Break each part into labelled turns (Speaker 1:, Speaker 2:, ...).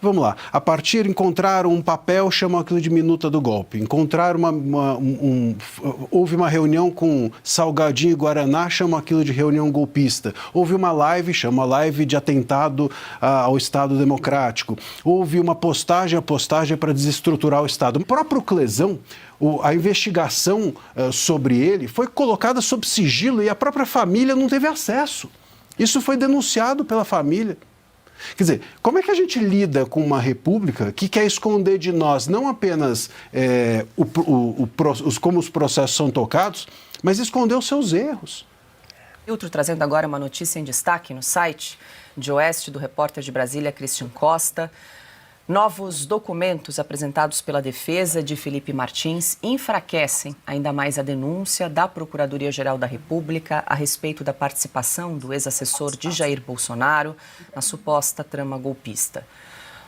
Speaker 1: vamos lá, a partir encontraram um papel, chamam aquilo de minuta do golpe, encontraram houve uma reunião com Salgadinho e Guaraná, chamam aquilo de reunião golpista, houve uma live, chamam a live de atentado ao Estado Democrático, houve uma postagem, a postagem é para desestruturar o Estado. O próprio Clezão, a investigação sobre ele foi colocada sob sigilo e a própria família não teve acesso. Isso foi denunciado pela família. Quer dizer, como é que a gente lida com uma república que quer esconder de nós não apenas como os processos são tocados, mas esconder os seus erros?
Speaker 2: Filtro trazendo agora uma notícia em destaque no site de Oeste do repórter de Brasília, Christian Costa. Novos documentos apresentados pela defesa de Felipe Martins enfraquecem ainda mais a denúncia da Procuradoria-Geral da República a respeito da participação do ex-assessor de Jair Bolsonaro na suposta trama golpista.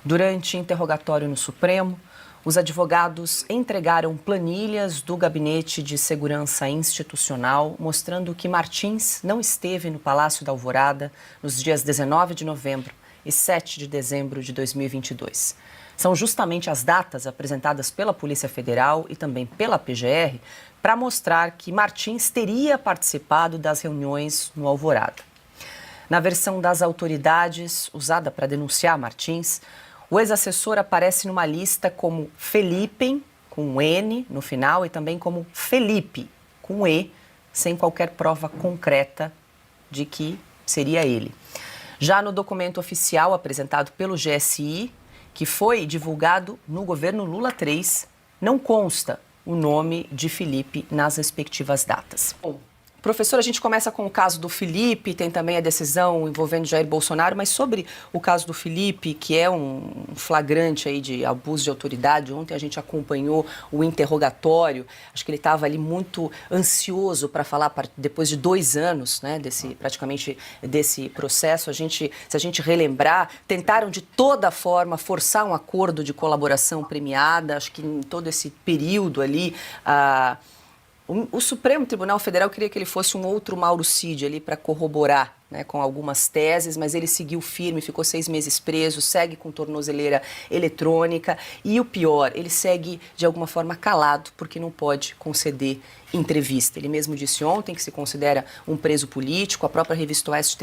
Speaker 2: Durante interrogatório no Supremo, os advogados entregaram planilhas do Gabinete de Segurança Institucional mostrando que Martins não esteve no Palácio da Alvorada nos dias 19 de novembro e 7 de dezembro de 2022. São justamente as datas apresentadas pela Polícia Federal e também pela PGR para mostrar que Martins teria participado das reuniões no Alvorada. Na versão das autoridades usada para denunciar Martins, o ex-assessor aparece numa lista como Felipe, com um N no final, e também como Felipe, com E, sem qualquer prova concreta de que seria ele. Já no documento oficial apresentado pelo GSI, que foi divulgado no governo Lula III, não consta o nome de Felipe nas respectivas datas. Bom, professor, a gente começa com o caso do Felipe, tem também a decisão envolvendo Jair Bolsonaro, mas sobre o caso do Felipe, que é um flagrante aí de abuso de autoridade, ontem a gente acompanhou o interrogatório, acho que ele estava ali muito ansioso para falar, depois de 2 anos, né, praticamente desse processo, se a gente relembrar, tentaram de toda forma forçar um acordo de colaboração premiada, acho que em todo esse período ali, o Supremo Tribunal Federal queria que ele fosse um outro Mauro Cid ali para corroborar, né, com algumas teses, mas ele seguiu firme, ficou 6 meses preso, segue com tornozeleira eletrônica e o pior, ele segue de alguma forma calado porque não pode conceder entrevista. Ele mesmo disse ontem que se considera um preso político, a própria revista Oeste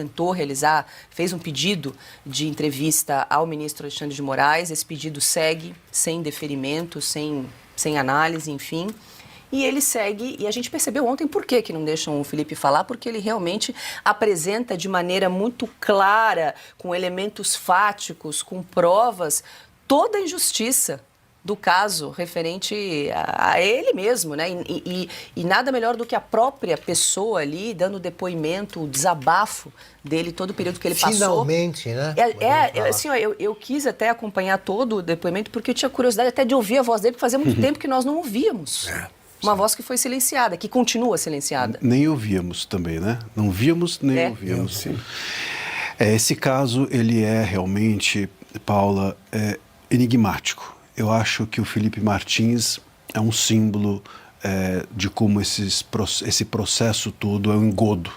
Speaker 2: fez um pedido de entrevista ao ministro Alexandre de Moraes, esse pedido segue sem deferimento, sem análise, enfim. E ele segue, e a gente percebeu ontem por que não deixam o Felipe falar, porque ele realmente apresenta de maneira muito clara, com elementos fáticos, com provas, toda a injustiça do caso referente a ele mesmo, né? E nada melhor do que a própria pessoa ali dando depoimento, o desabafo dele, todo o período que ele passou.
Speaker 3: Finalmente, né?
Speaker 2: Assim, ó, eu quis até acompanhar todo o depoimento, porque eu tinha curiosidade até de ouvir a voz dele, porque fazia muito tempo que nós não ouvíamos. Uma voz que foi silenciada, que continua silenciada.
Speaker 1: Nem ouvíamos também, né? Não víamos, nem ouvíamos. Sim. Esse caso, ele é realmente, Paula, enigmático. Eu acho que o Felipe Martins é um símbolo de como esse processo todo é um engodo,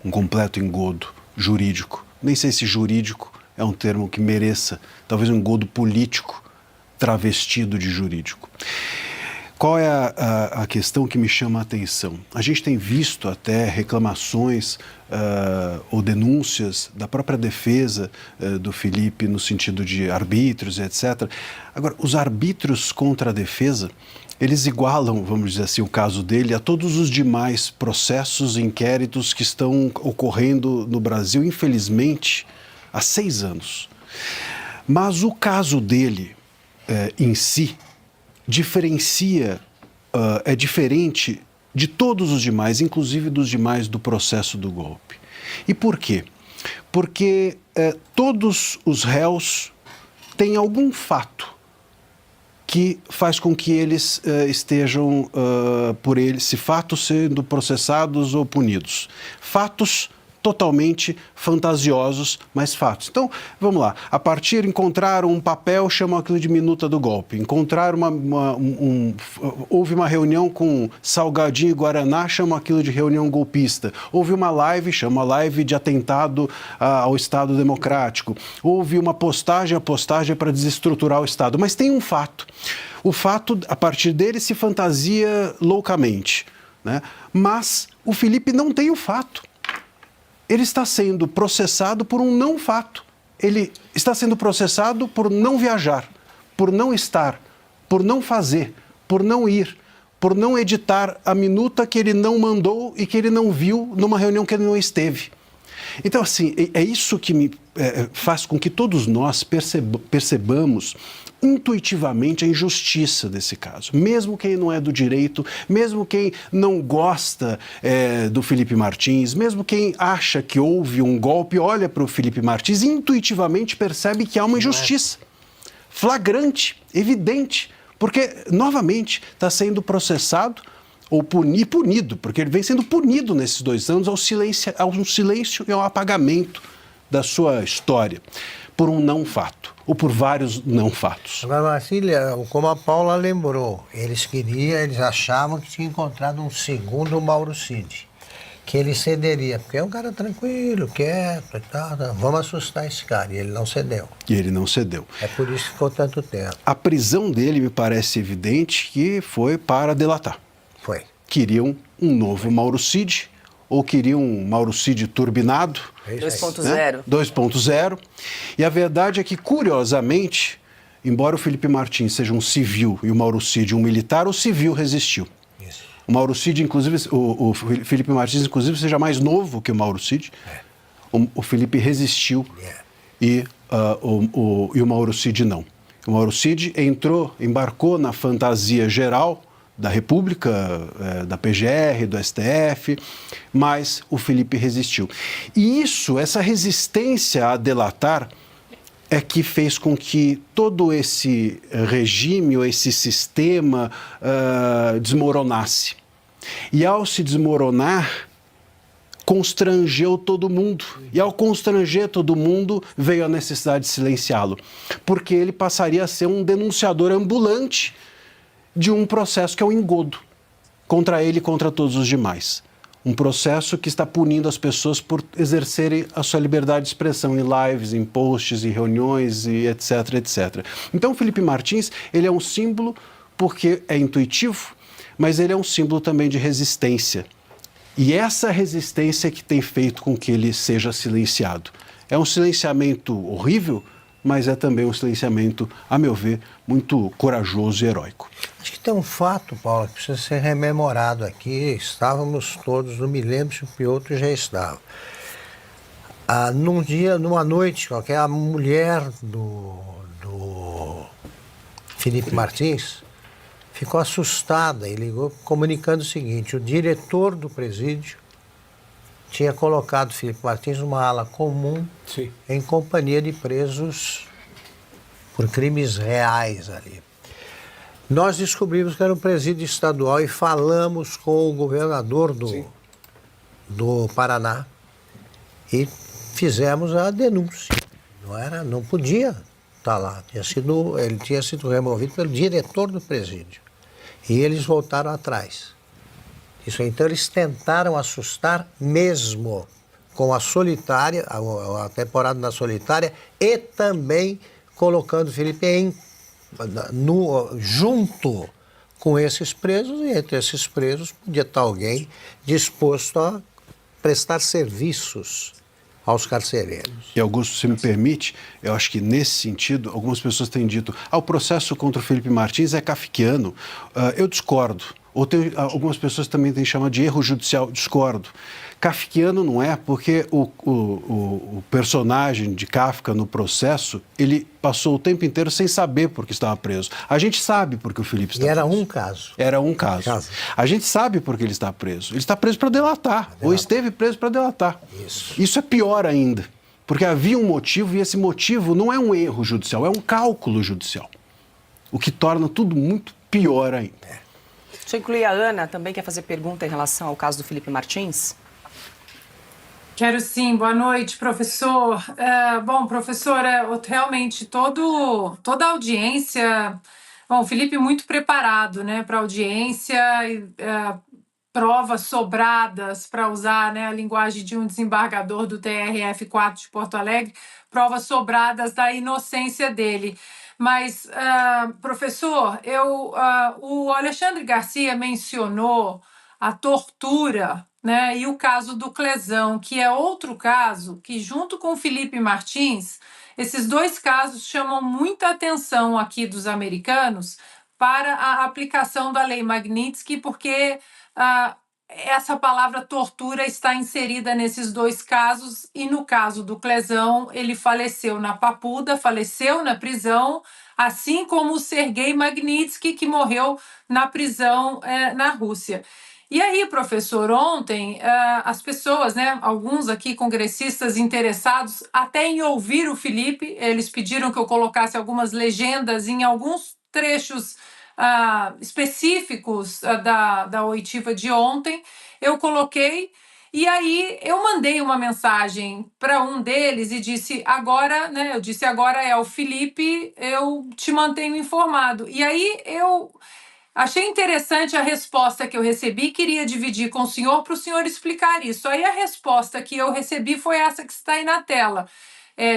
Speaker 1: um completo engodo jurídico. Nem sei se jurídico é um termo que mereça, talvez um engodo político travestido de jurídico. Qual é a questão que me chama a atenção? A gente tem visto até reclamações ou denúncias da própria defesa do Felipe no sentido de arbítrios, etc. Agora, os arbítrios contra a defesa, eles igualam, vamos dizer assim, o caso dele a todos os demais processos e inquéritos que estão ocorrendo no Brasil, infelizmente, há 6 anos. Mas o caso dele em si é diferente de todos os demais, inclusive dos demais do processo do golpe. E por quê? Porque todos os réus têm algum fato que faz com que eles estejam, se fatos sendo processados ou punidos. Fatos totalmente fantasiosos, mas fatos. Então, vamos lá. A partir encontraram um papel, chamam aquilo de minuta do golpe. Encontraram houve uma reunião com Salgadinho e Guaraná, chamam aquilo de reunião golpista. Houve uma live, chama live de atentado ao Estado Democrático. Houve uma postagem, a postagem é para desestruturar o Estado. Mas tem um fato. O fato, a partir dele, se fantasia loucamente, né? Mas o Felipe não tem o fato. Ele está sendo processado por um não fato. Ele está sendo processado por não viajar, por não estar, por não fazer, por não ir, por não editar a minuta que ele não mandou e que ele não viu numa reunião que ele não esteve. Então, assim, é isso que faz com que todos nós percebamos intuitivamente a injustiça desse caso. Mesmo quem não é do direito, mesmo quem não gosta do Felipe Martins, mesmo quem acha que houve um golpe, olha para o Felipe Martins e intuitivamente percebe que há uma injustiça flagrante, evidente, porque, novamente, está sendo processado ou punido, porque ele vem sendo punido nesses 2 anos ao silêncio e ao apagamento da sua história, por um não fato, ou por vários não fatos.
Speaker 3: Agora, Marcília, como a Paula lembrou, eles achavam que tinha encontrado um segundo Mauro Cid, que ele cederia, porque é um cara tranquilo, quieto e tal, vamos assustar esse cara, e ele não cedeu.
Speaker 1: E ele não cedeu.
Speaker 3: É por isso que ficou tanto tempo.
Speaker 1: A prisão dele me parece evidente que foi para delatar.
Speaker 3: Foi.
Speaker 1: Queriam um novo Mauro Cid, ou queriam um Mauro Cid turbinado.
Speaker 2: 2.0.
Speaker 1: Né? 2.0. E a verdade é que, curiosamente, embora o Felipe Martins seja um civil e o Mauro Cid um militar, o civil resistiu.
Speaker 3: Isso.
Speaker 1: O Mauro Cid, inclusive, o Felipe Martins, inclusive, seja mais novo que o Mauro Cid. O Felipe resistiu e o Mauro Cid não. O Mauro Cid embarcou na fantasia geral da República, da PGR, do STF, mas o Felipe resistiu. E essa resistência a delatar é que fez com que todo esse regime, ou esse sistema desmoronasse. E ao se desmoronar, constrangeu todo mundo. E ao constranger todo mundo, veio a necessidade de silenciá-lo, porque ele passaria a ser um denunciador ambulante de um processo que é um engodo contra ele e contra todos os demais. Um processo que está punindo as pessoas por exercerem a sua liberdade de expressão em lives, em posts, em reuniões, e etc, etc. Então, o Felipe Martins, ele é um símbolo porque é intuitivo, mas ele é um símbolo também de resistência. E essa resistência que tem feito com que ele seja silenciado. É um silenciamento horrível, mas é também um silenciamento, a meu ver, muito corajoso e heróico.
Speaker 3: Acho que tem um fato, Paula, que precisa ser rememorado aqui. Estávamos todos, não me lembro se o Piotr já estava. Numa noite qualquer, a mulher do Felipe Martins ficou assustada e ligou comunicando o seguinte: o diretor do presídio tinha colocado Felipe Martins numa ala comum, sim, em companhia de presos por crimes reais ali. Nós descobrimos que era um presídio estadual e falamos com o governador do Paraná e fizemos a denúncia. Não podia estar lá. Ele tinha sido removido pelo diretor do presídio. E eles voltaram atrás. Então eles tentaram assustar mesmo com a Solitária, a temporada da Solitária, e também colocando o Felipe junto com esses presos, e entre esses presos podia estar alguém disposto a prestar serviços aos carcereiros.
Speaker 1: E, Augusto, se me permite, eu acho que nesse sentido, algumas pessoas têm dito: o processo contra o Felipe Martins é kafkiano. Eu discordo. Ou algumas pessoas também têm chamado de erro judicial. Discordo. Kafkiano não é, porque o personagem de Kafka no processo, ele passou o tempo inteiro sem saber por que estava preso. A gente sabe por que o Felipe está preso.
Speaker 3: E era um caso.
Speaker 1: Era um caso. A gente sabe por que ele está preso. Ele está preso para delatar, ou esteve preso para delatar. Isso é pior ainda, porque havia um motivo, e esse motivo não é um erro judicial, é um cálculo judicial, o que torna tudo muito pior ainda.
Speaker 2: Deixa eu incluir a Ana, também quer fazer pergunta em relação ao caso do Felipe Martins.
Speaker 4: Quero sim. Boa noite, professor. Bom, professora, realmente toda a audiência... Bom, o Felipe muito preparado, né, para a audiência, provas sobradas, para usar, né, a linguagem de um desembargador do TRF4 de Porto Alegre, provas sobradas da inocência dele. Mas, professor, o Alexandre Garcia mencionou a tortura, né, e o caso do Clesão, que é outro caso que, junto com o Felipe Martins, esses dois casos chamam muita atenção aqui dos americanos para a aplicação da Lei Magnitsky, porque essa palavra tortura está inserida nesses dois casos, e no caso do Clesão, ele faleceu na Papuda, faleceu na prisão, assim como o Sergei Magnitsky, que morreu na prisão na Rússia. E aí, professor, ontem as pessoas, né, alguns aqui congressistas interessados até em ouvir o Felipe, eles pediram que eu colocasse algumas legendas em alguns trechos específicos da oitiva de ontem, eu coloquei, e aí eu mandei uma mensagem para um deles e disse, agora, né, eu disse, agora é o Felipe, eu te mantenho informado. E aí eu achei interessante a resposta que eu recebi, queria dividir com o senhor para o senhor explicar isso. Aí a resposta que eu recebi foi essa que está aí na tela.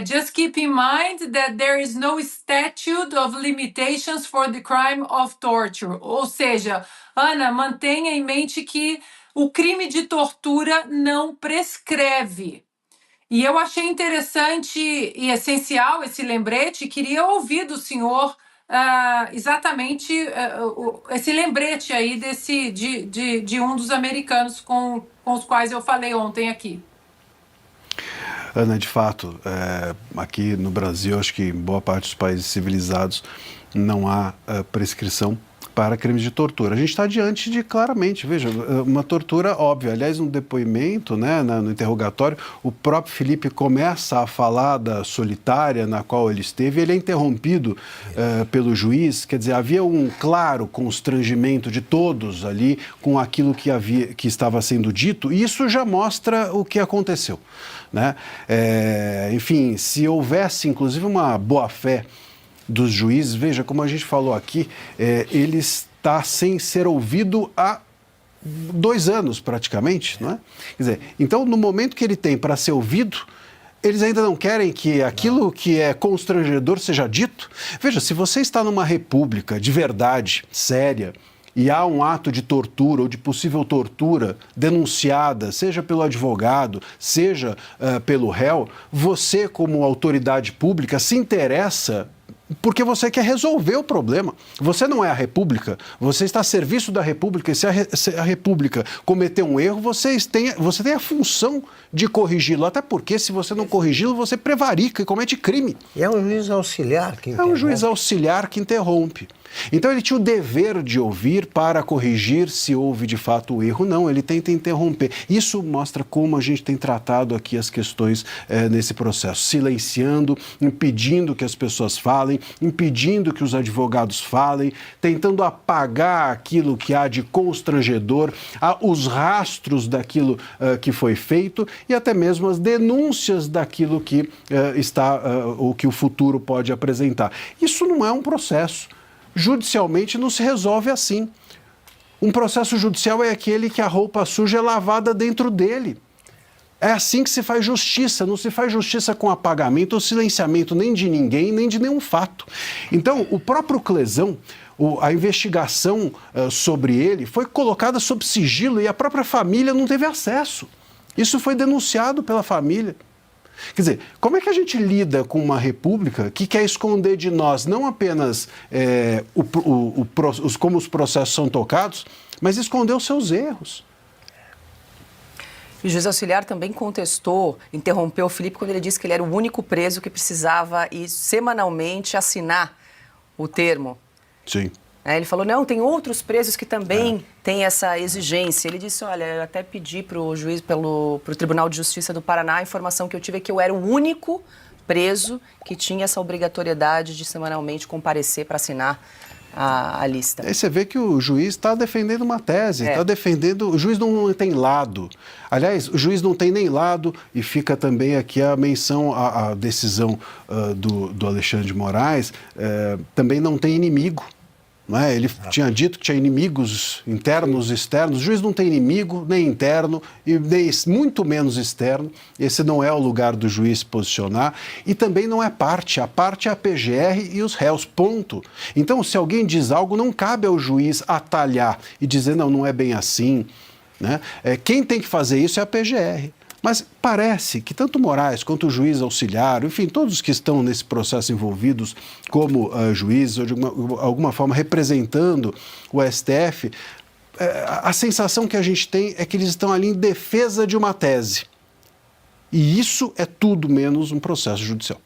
Speaker 4: Just keep in mind that there is no statute of limitations for the crime of torture. Ou seja, Ana, mantenha em mente que o crime de tortura não prescreve. E eu achei interessante e essencial esse lembrete, queria ouvir do senhor exatamente esse lembrete aí de um dos americanos com os quais eu falei ontem aqui.
Speaker 1: Ana, de fato, aqui no Brasil, acho que em boa parte dos países civilizados, não há prescrição para crimes de tortura. A gente está diante de, claramente, veja, uma tortura óbvia. Aliás, no depoimento, né, no interrogatório, o próprio Felipe começa a falar da solitária na qual ele esteve, e ele é interrompido pelo juiz. Quer dizer, havia um claro constrangimento de todos ali com aquilo que estava sendo dito, e isso já mostra o que aconteceu, né? Enfim, se houvesse, inclusive, uma boa-fé dos juízes, veja, como a gente falou aqui, ele está sem ser ouvido há 2 anos, praticamente, não é? Quer dizer, então, no momento que ele tem para ser ouvido, eles ainda não querem que aquilo que é constrangedor seja dito? Veja, se você está numa república de verdade, séria, e há um ato de tortura ou de possível tortura denunciada, seja pelo advogado, seja pelo réu, você, como autoridade pública, se interessa porque você quer resolver o problema. Você não é a República, você está a serviço da República, e se a República cometer um erro, você tem a função de corrigi-lo, até porque se você não corrigi-lo, você prevarica e comete crime.
Speaker 3: E é um juiz auxiliar que interrompe.
Speaker 1: É um juiz auxiliar que interrompe. Então ele tinha o dever de ouvir para corrigir se houve de fato o erro. Não, ele tenta interromper. Isso mostra como a gente tem tratado aqui as questões nesse processo, silenciando, impedindo que as pessoas falem, impedindo que os advogados falem, tentando apagar aquilo que há de constrangedor, os rastros daquilo que foi feito e até mesmo as denúncias daquilo que o que o futuro pode apresentar. Isso não é um processo. Judicialmente não se resolve assim. Um processo judicial é aquele que a roupa suja é lavada dentro dele. É assim que se faz justiça, não se faz justiça com apagamento ou silenciamento nem de ninguém, nem de nenhum fato. Então, o próprio Clesão, a investigação sobre ele foi colocada sob sigilo e a própria família não teve acesso. Isso foi denunciado pela família. Quer dizer, como é que a gente lida com uma república que quer esconder de nós não apenas como os processos são tocados, mas esconder os seus erros?
Speaker 2: E o juiz auxiliar também contestou, interrompeu o Felipe quando ele disse que ele era o único preso que precisava ir semanalmente assinar o termo.
Speaker 1: Sim.
Speaker 2: Ele falou, não, tem outros presos que também têm essa exigência. Ele disse, olha, eu até pedi para o juiz, para o Tribunal de Justiça do Paraná, a informação que eu tive é que eu era o único preso que tinha essa obrigatoriedade de semanalmente comparecer para assinar a lista.
Speaker 1: Aí você vê que o juiz está defendendo uma tese, está defendendo... O juiz não tem lado. Aliás, o juiz não tem nem lado, e fica também aqui a menção à decisão do Alexandre de Moraes, também não tem inimigo. Não é? Ele tinha dito que tinha inimigos internos e externos. O juiz não tem inimigo, nem interno, e nem, muito menos externo. Esse não é o lugar do juiz se posicionar. E também não é parte. A parte é a PGR e os réus, ponto. Então, se alguém diz algo, não cabe ao juiz atalhar e dizer, não é bem assim. Né? Quem tem que fazer isso é a PGR. Mas parece que tanto Moraes quanto o juiz auxiliar, enfim, todos que estão nesse processo envolvidos como juízes ou de alguma forma representando o STF, a sensação que a gente tem é que eles estão ali em defesa de uma tese. E isso é tudo menos um processo judicial.